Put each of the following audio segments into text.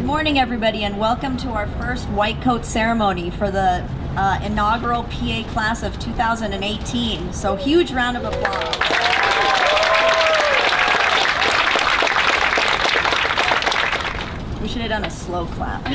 Good morning, everybody, and welcome to our first white coat ceremony for the inaugural PA class of 2018. So huge round of applause. We should have done a slow clap.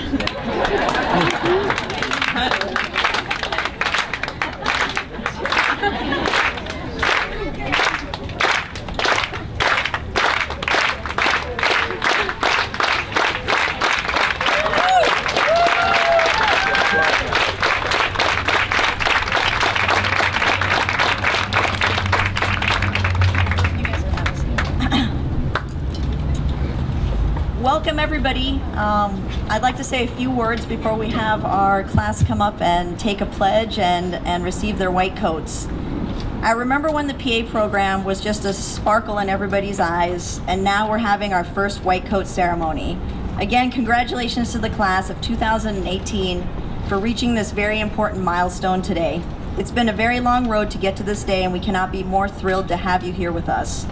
Welcome, everybody. I'd like to say a few words before we have our class come up and take a pledge and receive their white coats. I remember when the PA program was just a sparkle in everybody's eyes, and now we're having our first white coat ceremony. Again, congratulations to the class of 2018 for reaching this very important milestone today. It's been a very long road to get to this day, and we cannot be more thrilled to have you here with us.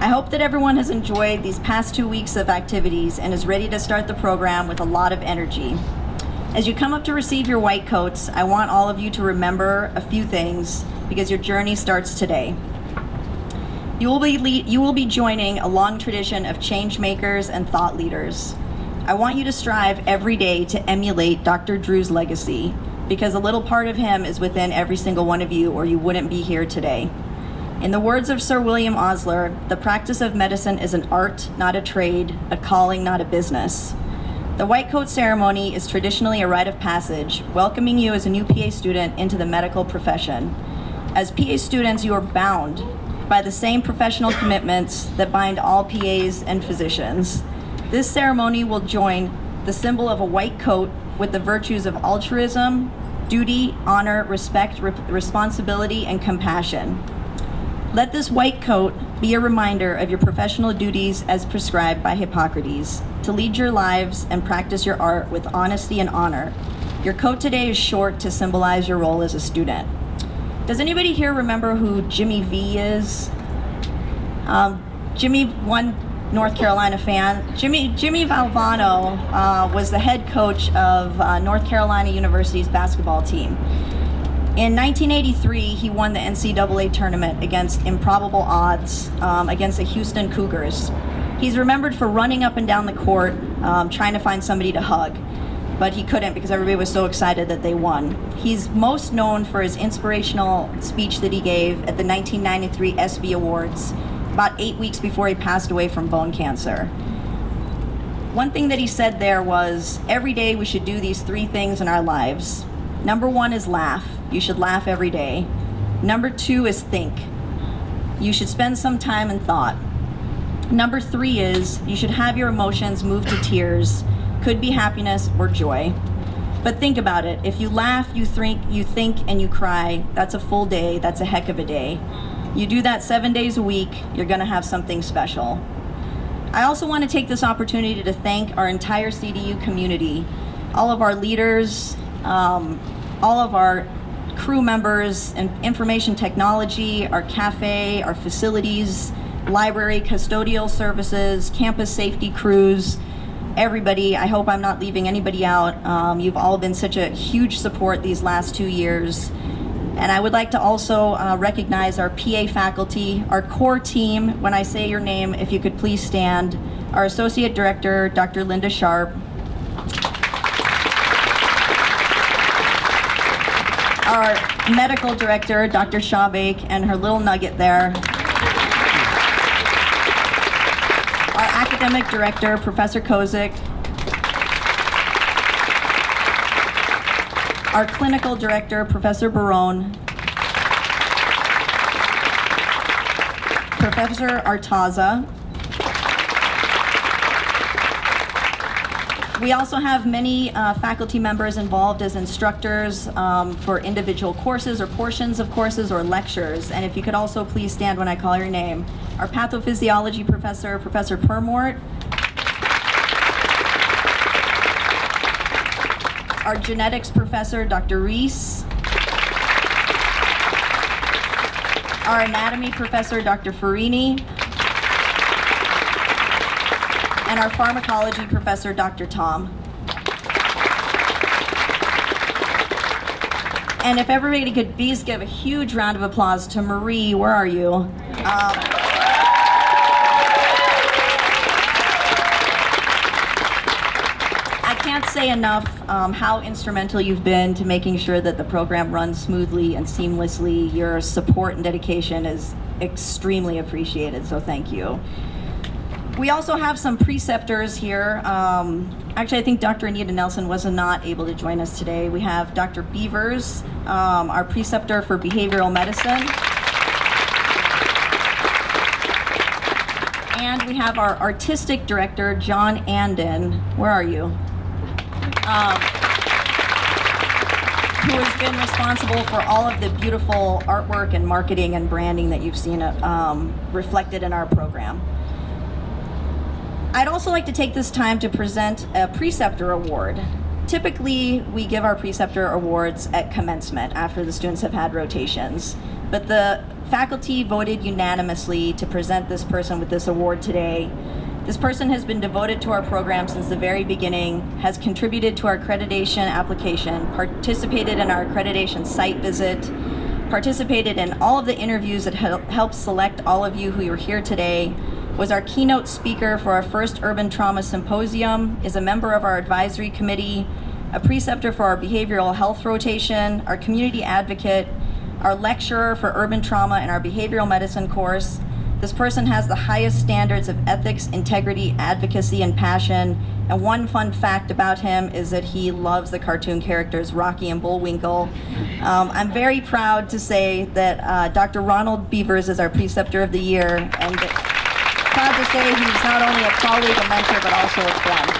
I hope that everyone has enjoyed these past 2 weeks of activities and is ready to start the program with a lot of energy. As you come up to receive your white coats, I want all of you to remember a few things because your journey starts today. You will be joining a long tradition of change makers and thought leaders. I want you to strive every day to emulate Dr. Drew's legacy because a little part of him is within every single one of you or you wouldn't be here today. In the words of Sir William Osler, the practice of medicine is an art, not a trade, a calling, not a business. The white coat ceremony is traditionally a rite of passage, welcoming you as a new PA student into the medical profession. As PA students, you are bound by the same professional commitments that bind all PAs and physicians. This ceremony will join the symbol of a white coat with the virtues of altruism, duty, honor, respect, responsibility, and compassion. Let this white coat be a reminder of your professional duties as prescribed by Hippocrates, to lead your lives and practice your art with honesty and honor. Your coat today is short to symbolize your role as a student. Does anybody here remember who Jimmy V is? Jimmy, one North Carolina fan. Jimmy Valvano was the head coach of North Carolina University's basketball team. In 1983, he won the NCAA tournament against improbable odds against the Houston Cougars. He's remembered for running up and down the court trying to find somebody to hug, but he couldn't because everybody was so excited that they won. He's most known for his inspirational speech that he gave at the 1993 ESPY Awards, about 8 weeks before he passed away from bone cancer. One thing that he said there was, every day we should do these 3 things in our lives. Number 1 is laugh. You should laugh every day. Number 2 is think. You should spend some time in thought. Number 3 is you should have your emotions move to tears. Could be happiness or joy. But think about it. If you laugh, you think, and you cry, that's a full day. That's a heck of a day. You do that 7 days a week, you're gonna have something special. I also want to take this opportunity to thank our entire CDU community, all of our leaders, all of our crew members and information technology, our cafe, our facilities, library, custodial services, campus safety crews, everybody. I hope I'm not leaving anybody out. You've all been such a huge support these last 2 years. And I would like to also recognize our PA faculty, our core team. When I say your name, if you could please stand. Our Associate Director, Dr. Linda Sharp. Our Medical Director, Dr. Shawbake, and her little nugget there. Our Academic Director, Professor Kozik. Our Clinical Director, Professor Barone. Professor Artaza. We also have many faculty members involved as instructors for individual courses or portions of courses or lectures. And if you could also please stand when I call your name. Our pathophysiology professor, Professor Permort. Our genetics professor, Dr. Reese. Our anatomy professor, Dr. Farini. and our pharmacology professor, Dr. Tom. And if everybody could please give a huge round of applause to Marie, where are you? I can't say enough how instrumental you've been to making sure that the program runs smoothly and seamlessly. Your support and dedication is extremely appreciated, so thank you. We also have some preceptors here. Actually, I think Dr. Anita Nelson was not able to join us today. We have Dr. Beavers, our preceptor for behavioral medicine. And we have our artistic director, John Andon. Where are you? Who has been responsible for all of the beautiful artwork and marketing and branding that you've seen reflected in our program. I'd also like to take this time to present a Preceptor Award. Typically, we give our Preceptor Awards at commencement after the students have had rotations, but the faculty voted unanimously to present this person with this award today. This person has been devoted to our program since the very beginning, has contributed to our accreditation application, participated in our accreditation site visit, participated in all of the interviews that helped select all of you who are here today, was our keynote speaker for our first Urban Trauma Symposium, is a member of our advisory committee, a preceptor for our behavioral health rotation, our community advocate, our lecturer for urban trauma in our behavioral medicine course. This person has the highest standards of ethics, integrity, advocacy, and passion. And one fun fact about him is that he loves the cartoon characters Rocky and Bullwinkle. I'm very proud to say that Dr. Ronald Beavers is our Preceptor of the Year, and proud to say he's not only a colleague, a mentor, but also a friend.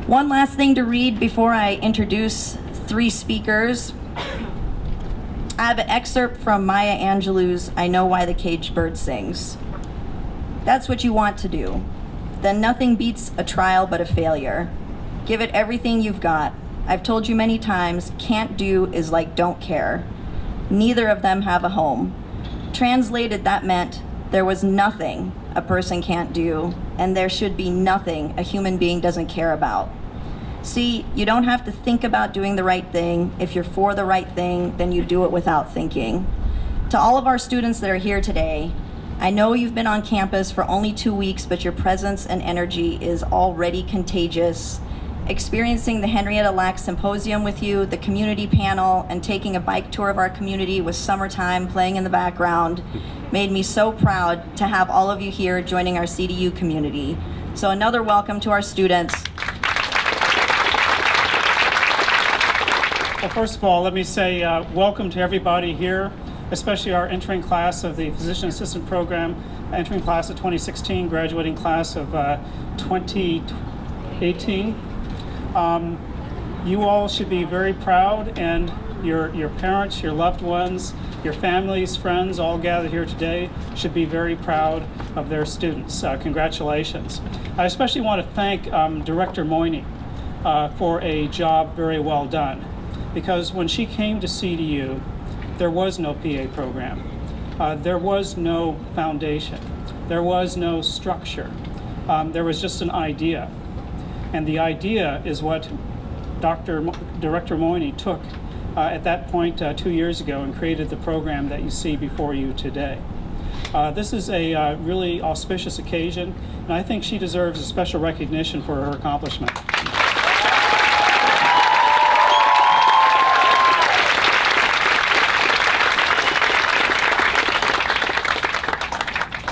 One last thing to read before I introduce three speakers. I have an excerpt from Maya Angelou's I Know Why the Caged Bird Sings. That's what you want to do. Then nothing beats a trial but a failure. Give it everything you've got. I've told you many times, can't do is like don't care. Neither of them have a home. Translated, that meant there was nothing a person can't do, and there should be nothing a human being doesn't care about. See, you don't have to think about doing the right thing. If you're for the right thing, then you do it without thinking. To all of our students that are here today, I know you've been on campus for only 2 weeks, but your presence and energy is already contagious. Experiencing the Henrietta Lacks Symposium with you, the community panel, and taking a bike tour of our community with Summertime playing in the background made me so proud to have all of you here joining our CDU community. So another welcome to our students. Well, first of all, let me say welcome to everybody here, especially our entering class of the Physician Assistant Program, entering class of 2016, graduating class of 2018. You all should be very proud, and your parents, your loved ones, your families, friends, all gathered here today should be very proud of their students. Congratulations. I especially want to thank Director Moyney for a job very well done. Because when she came to CDU, there was no PA program. There was no foundation. There was no structure. There was just an idea. And the idea is what Director Moyney took at that point 2 years ago and created the program that you see before you today. This is a really auspicious occasion, and I think she deserves a special recognition for her accomplishment.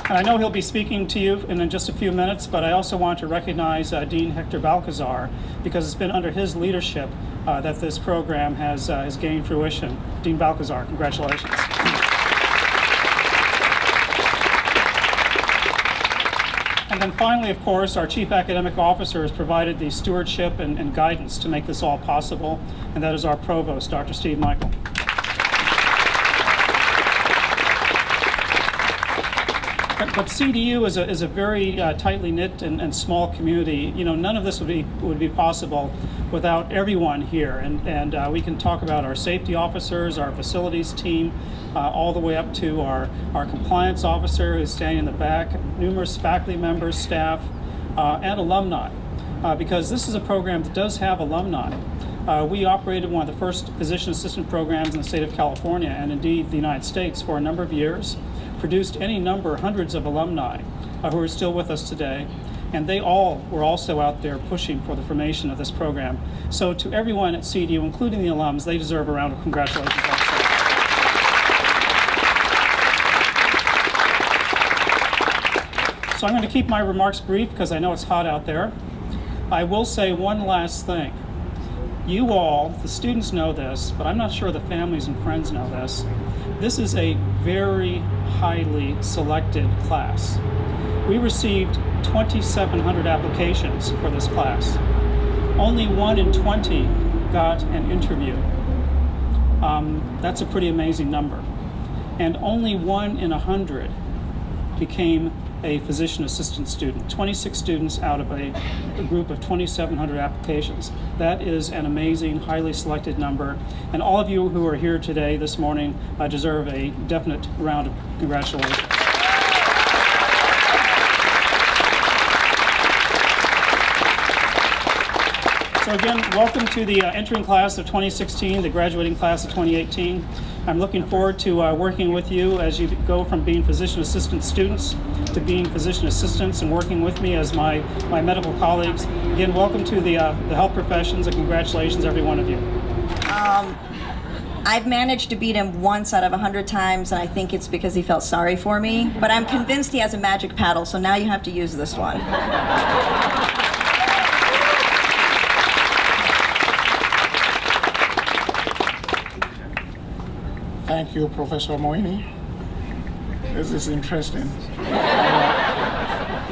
I know he'll be speaking to you in just a few minutes, but I also want to recognize Dean Hector Balcazar, because it's been under his leadership that this program has gained fruition. Dean Balcazar, congratulations. And then finally, of course, our Chief Academic Officer has provided the stewardship and guidance to make this all possible, and that is our Provost, Dr. Steve Michael. But CDU is a very tightly knit and small community. You know, none of this would be possible without everyone here. And we can talk about our safety officers, our facilities team, all the way up to our compliance officer who's standing in the back, numerous faculty members, staff, and alumni. Because this is a program that does have alumni. We operated one of the first physician assistant programs in the state of California, and indeed the United States, for a number of years, produced any number, hundreds of alumni who are still with us today, and they all were also out there pushing for the formation of this program. So to everyone at CDU, including the alums, they deserve a round of congratulations also. So I'm going to keep my remarks brief because I know it's hot out there. I will say one last thing. You all, the students know this, but I'm not sure the families and friends know this. This is a very highly selected class. We received 2,700 applications for this class. Only 1 in 20 got an interview. That's a pretty amazing number. And only 1 in 100 became a physician assistant student. 26 students out of a group of 2,700 applications. That is an amazing, highly selected number. And all of you who are here today, this morning, deserve a definite round of congratulations. So again, welcome to the entering class of 2016, the graduating class of 2018. I'm looking forward to working with you as you go from being physician assistant students to being physician assistants and working with me as my medical colleagues. Again, welcome to the health professions and congratulations, every one of you. I've managed to beat him once out of 100 times, and I think it's because he felt sorry for me. But I'm convinced he has a magic paddle, so now you have to use this one. Thank you, Professor Moini. This is interesting.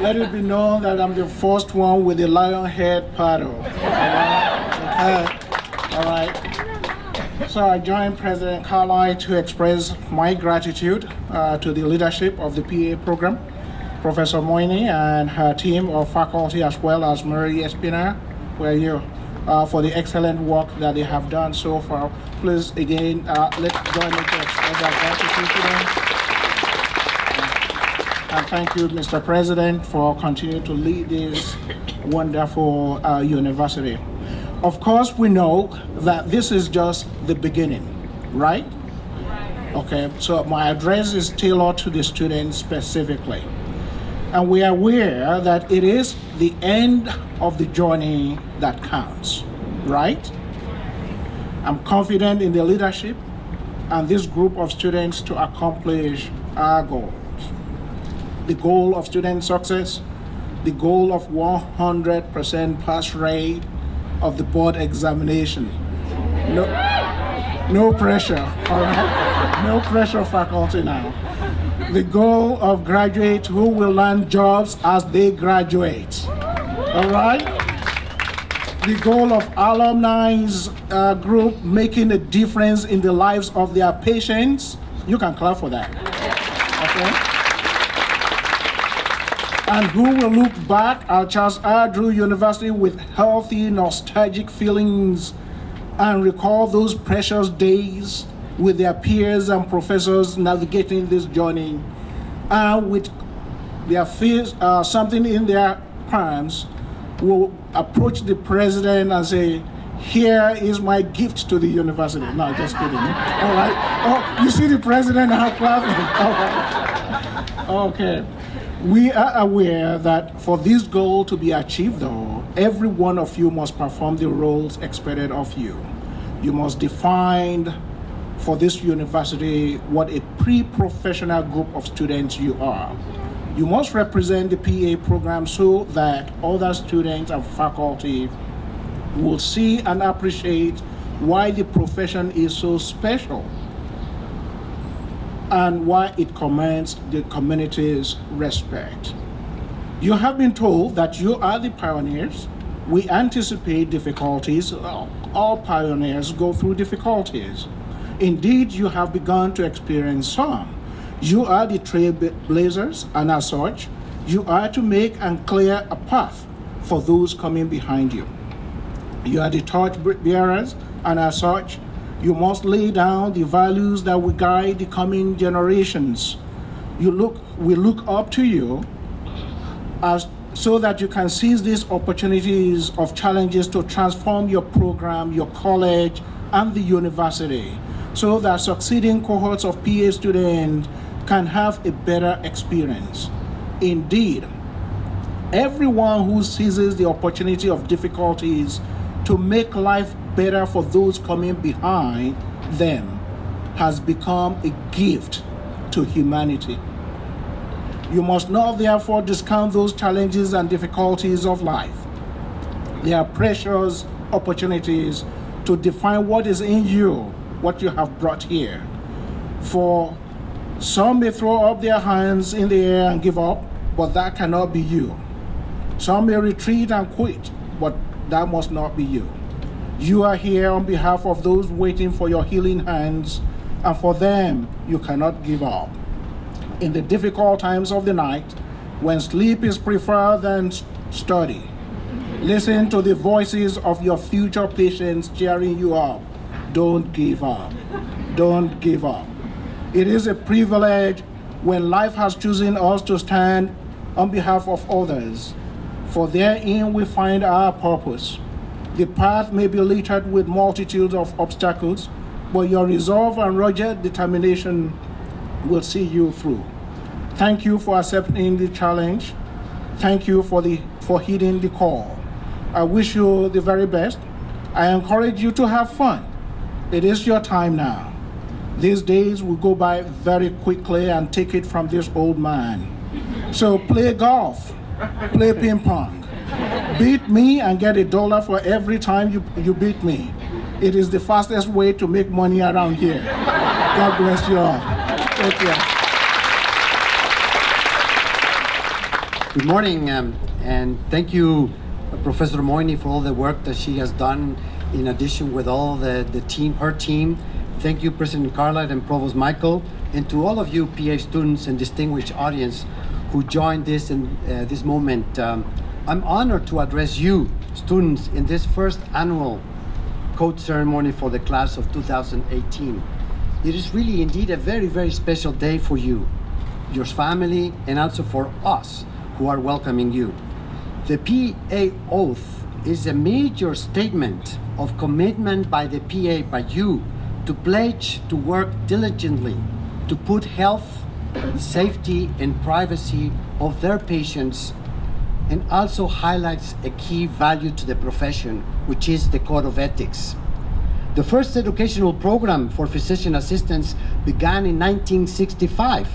Let it be known that I'm the first one with the lion head paddle. All right. So I joined President Carlisle to express my gratitude to the leadership of the PA program, Professor Moini and her team of faculty, as well as Mary Espina, where you for the excellent work that they have done so far. Please, again, let's join me to express our gratitude to them. And thank you, Mr. President, for continuing to lead this wonderful university. Of course, we know that this is just the beginning, right? Okay, so my address is tailored to the students specifically. And we are aware that it is the end of the journey that counts, right? I'm confident in the leadership and this group of students to accomplish our goals. The goal of student success, the goal of 100% pass rate of the board examination. No pressure, all right? No pressure, faculty now. The goal of graduates who will land jobs as they graduate, all right? The goal of alumni's group making a difference in the lives of their patients. You can clap for that, okay? And who will look back at Charles R. Drew University with healthy, nostalgic feelings and recall those precious days with their peers and professors navigating this journey, and with their fears, something in their palms, will approach the president and say, "Here is my gift to the university." No, just kidding. All right. Oh, you see the president now clapping. All right. Okay. We are aware that for this goal to be achieved, though, every one of you must perform the roles expected of you. You must define for this university what a pre-professional group of students you are. You must represent the PA program so that other students and faculty will see and appreciate why the profession is so special and why it commands the community's respect. You have been told that you are the pioneers. We anticipate difficulties. All pioneers go through difficulties. Indeed, you have begun to experience some. You are the trailblazers, and as such, you are to make and clear a path for those coming behind you. You are the torch bearers, and as such, you must lay down the values that will guide the coming generations. We look up to you so that you can seize these opportunities of challenges to transform your program, your college, and the university, so that succeeding cohorts of PA students can have a better experience. Indeed, everyone who seizes the opportunity of difficulties to make life better for those coming behind them has become a gift to humanity. You must not therefore discount those challenges and difficulties of life. They are precious opportunities to define what is in you, what you have brought here. For some may throw up their hands in the air and give up, but that cannot be you. Some may retreat and quit, but that must not be you. You are here on behalf of those waiting for your healing hands, and for them, you cannot give up. In the difficult times of the night, when sleep is preferred than study, listen to the voices of your future patients cheering you up. Don't give up. Don't give up. It is a privilege when life has chosen us to stand on behalf of others, for therein we find our purpose. The path may be littered with multitudes of obstacles, but your resolve and rugged determination will see you through. Thank you for accepting the challenge. Thank you for heeding the call. I wish you the very best. I encourage you to have fun. It is your time now. These days will go by very quickly, and take it from this old man. So play golf, play ping pong. Beat me and get $1 for every time you beat me. It is the fastest way to make money around here. God bless you all. Take care. Good morning, and thank you, Professor Moyni, for all the work that she has done, in addition with all the team, her team. Thank you, President Carlisle and Provost Michael, and to all of you PA students and distinguished audience who joined this in this moment. I'm honored to address you, students, in this first annual coat ceremony for the class of 2018. It is really indeed a very, very special day for you, your family, and also for us who are welcoming you. The PA oath is a major statement of commitment by the PA, by you, to pledge to work diligently to put health, safety, and privacy of their patients, and also highlights a key value to the profession, which is the Code of Ethics. The first educational program for physician assistants began in 1965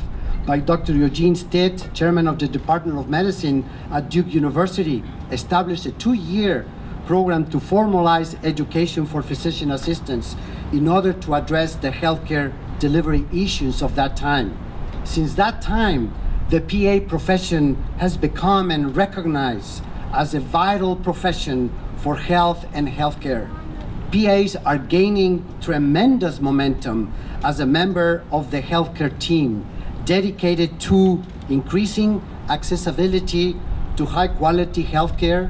by Dr. Eugene Stitt, chairman of the Department of Medicine at Duke University, established a 2-year program to formalize education for physician assistants in order to address the healthcare delivery issues of that time. Since that time, the PA profession has become and recognized as a vital profession for health and healthcare. PAs are gaining tremendous momentum as a member of the healthcare team, dedicated to increasing accessibility to high-quality healthcare,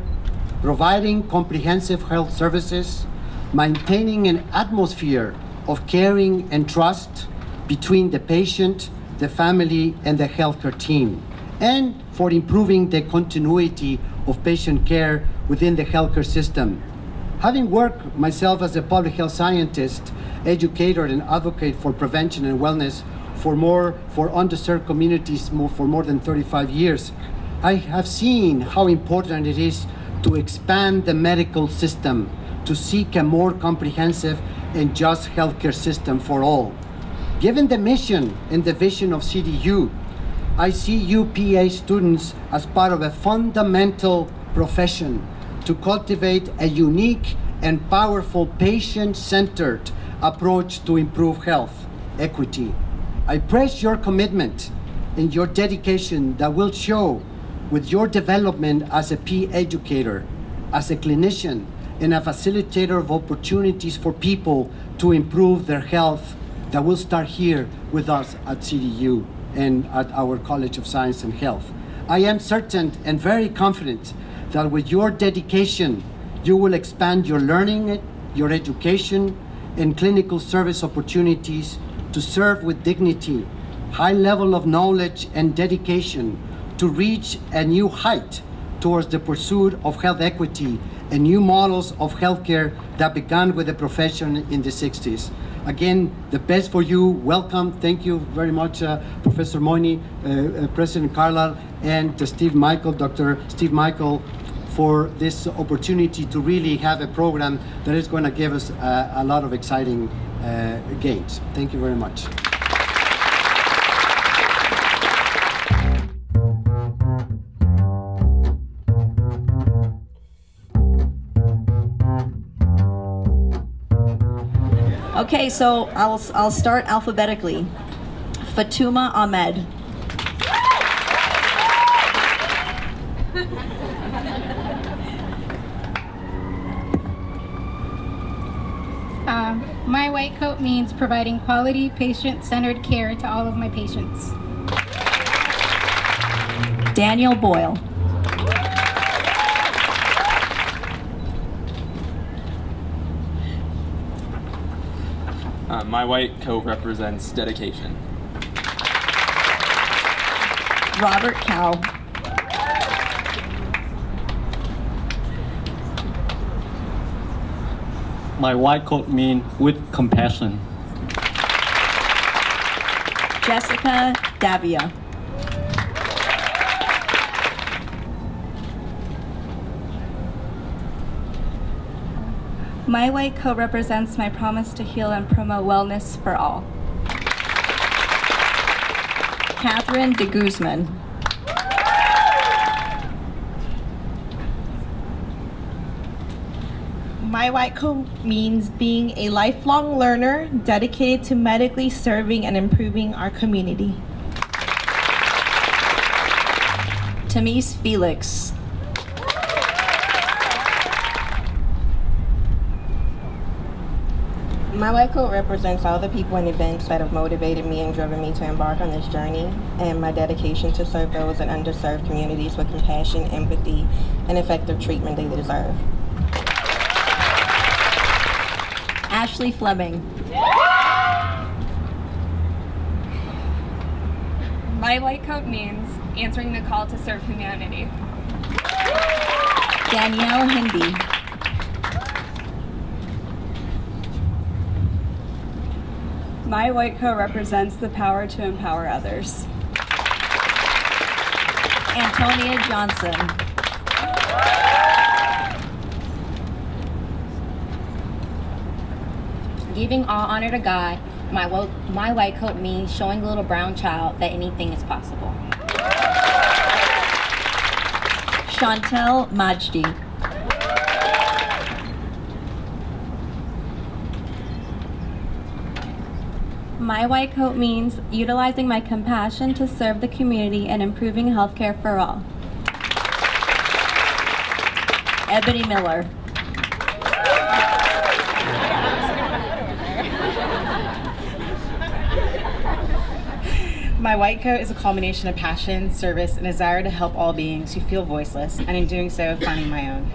providing comprehensive health services, maintaining an atmosphere of caring and trust between the patient, the family, and the healthcare team, and for improving the continuity of patient care within the healthcare system. Having worked myself as a public health scientist, educator, and advocate for prevention and wellness for underserved communities for more than 35 years, I have seen how important it is to expand the medical system to seek a more comprehensive and just healthcare system for all. Given the mission and the vision of CDU, I see you PA students as part of a fundamental profession to cultivate a unique and powerful patient-centered approach to improve health equity. I praise your commitment and your dedication that will show with your development as a PA educator, as a clinician, and a facilitator of opportunities for people to improve their health that will start here with us at CDU. and at our College of Science and Health. I am certain and very confident that with your dedication, you will expand your learning, your education, and clinical service opportunities to serve with dignity, high level of knowledge and dedication to reach a new height towards the pursuit of health equity and new models of healthcare that began with the profession in the 60s. Again, the best for you. Welcome. Thank you very much, Professor Moyni, President Carlisle, and Dr. Steve Michael, for this opportunity to really have a program that is going to give us a lot of exciting gains. Thank you very much. Okay, so I'll start alphabetically. Fatuma Ahmed. My white coat means providing quality, patient-centered care to all of my patients. Daniel Boyle. My white coat represents dedication. Robert Cow. My white coat means with compassion. Jessica Davia. My white coat represents my promise to heal and promote wellness for all. Catherine de Guzman. My white coat means being a lifelong learner dedicated to medically serving and improving our community. Tamise Felix. My white coat represents all the people and events that have motivated me and driven me to embark on this journey, and my dedication to serve those in underserved communities with compassion, empathy, and effective treatment they deserve. Ashley Fleming. My white coat means answering the call to serve humanity. Danielle Hindi. My white coat represents the power to empower others. Antonia Johnson. Giving all honor to God, my white coat means showing a little brown child that anything is possible. Chantel Majdi. My white coat means utilizing my compassion to serve the community and improving healthcare for all. Ebony Miller. My white coat is a culmination of passion, service, and desire to help all beings who feel voiceless, and in doing so, finding my own.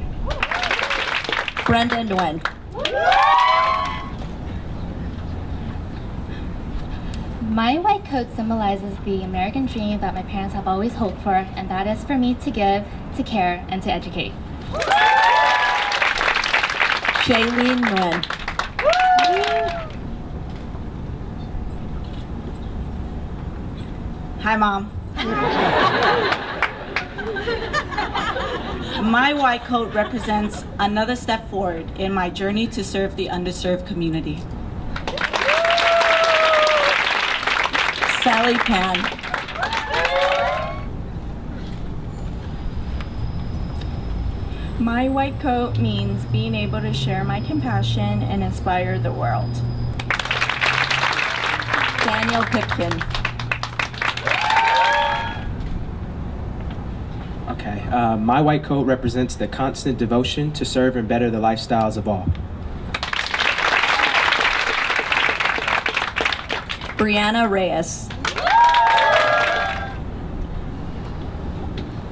Brenda Nguyen. My white coat symbolizes the American dream that my parents have always hoped for, and that is for me to give, to care, and to educate. Shailene Nguyen. Hi, Mom. My white coat represents another step forward in my journey to serve the underserved community. Sally Pan. My white coat means being able to share my compassion and inspire the world. Daniel Pipkin. Okay, my white coat represents the constant devotion to serve and better the lifestyles of all. Brianna Reyes.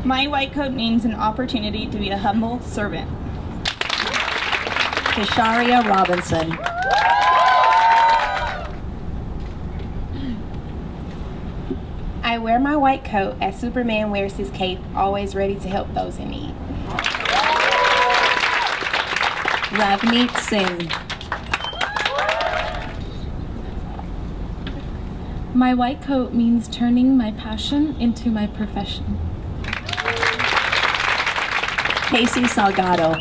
My white coat means an opportunity to be a humble servant. Kesariya Robinson. I wear my white coat as Superman wears his cape, always ready to help those in need. Ravneet Singh. My white coat means turning my passion into my profession. Casey Salgado.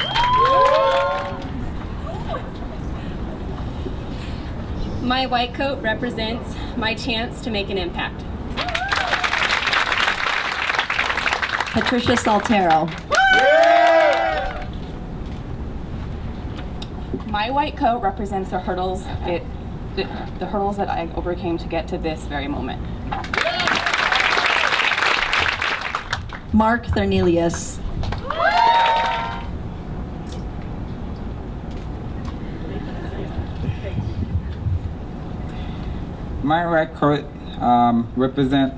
My white coat represents my chance to make an impact. Patricia Saltero. My white coat represents the hurdles the hurdles that I overcame to get to this very moment. Mark Thernelius. My white coat represent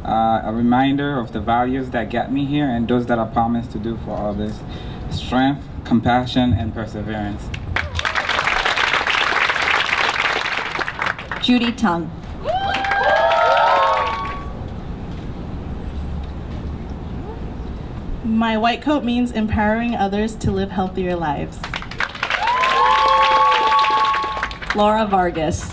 a reminder of the values that get me here and those that I promise to do for others. Strength, compassion, and perseverance. Judy Tung. My white coat means empowering others to live healthier lives. Laura Vargas.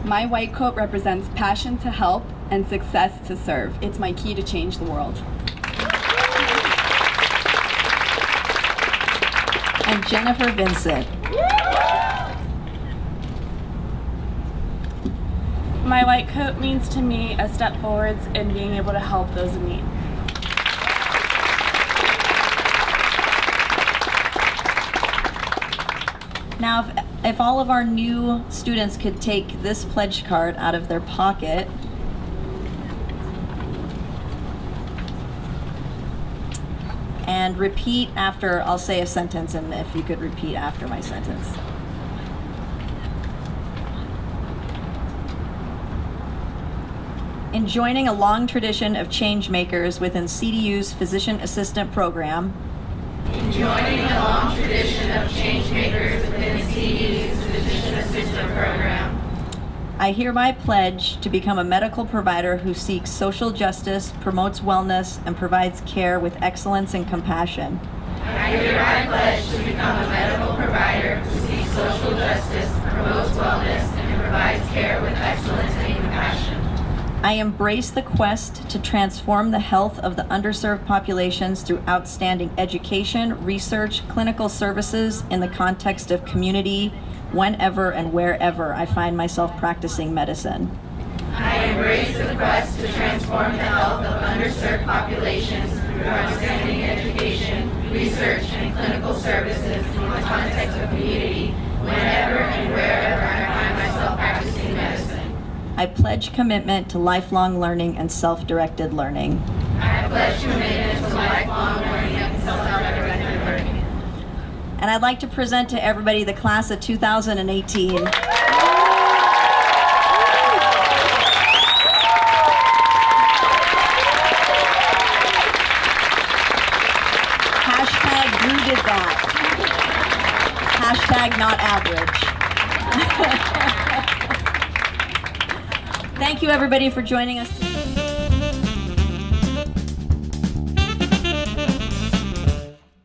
My white coat represents passion to help and success to serve. It's my key to change the world. And Jennifer Vincent. My white coat means to me a step forwards in being able to help those in need. Now, if all of our new students could take this pledge card out of their pocket. And repeat after, I'll say a sentence, and if you could repeat after my sentence. In joining a long tradition of change makers within CDU's Physician Assistant Program, in joining a long tradition of change makers within CDU's Physician Assistant Program, I hereby pledge to become a medical provider who seeks social justice, promotes wellness, and provides care with excellence and compassion. I hereby pledge to become a medical provider who seeks social justice, promotes wellness, and provides care with excellence and compassion. I embrace the quest to transform the health of the underserved populations through outstanding education, research, clinical services in the context of community, whenever and wherever I find myself practicing medicine. I embrace the quest to transform the health of underserved populations through outstanding education, research, and clinical services in the context of community, whenever and wherever I find myself practicing medicine. I pledge commitment to lifelong learning and self-directed learning. I pledge commitment to lifelong learning and self-directed learning. And I'd like to present to everybody the class of 2018. Hashtag who did that? Hashtag not average. Thank you everybody for joining us.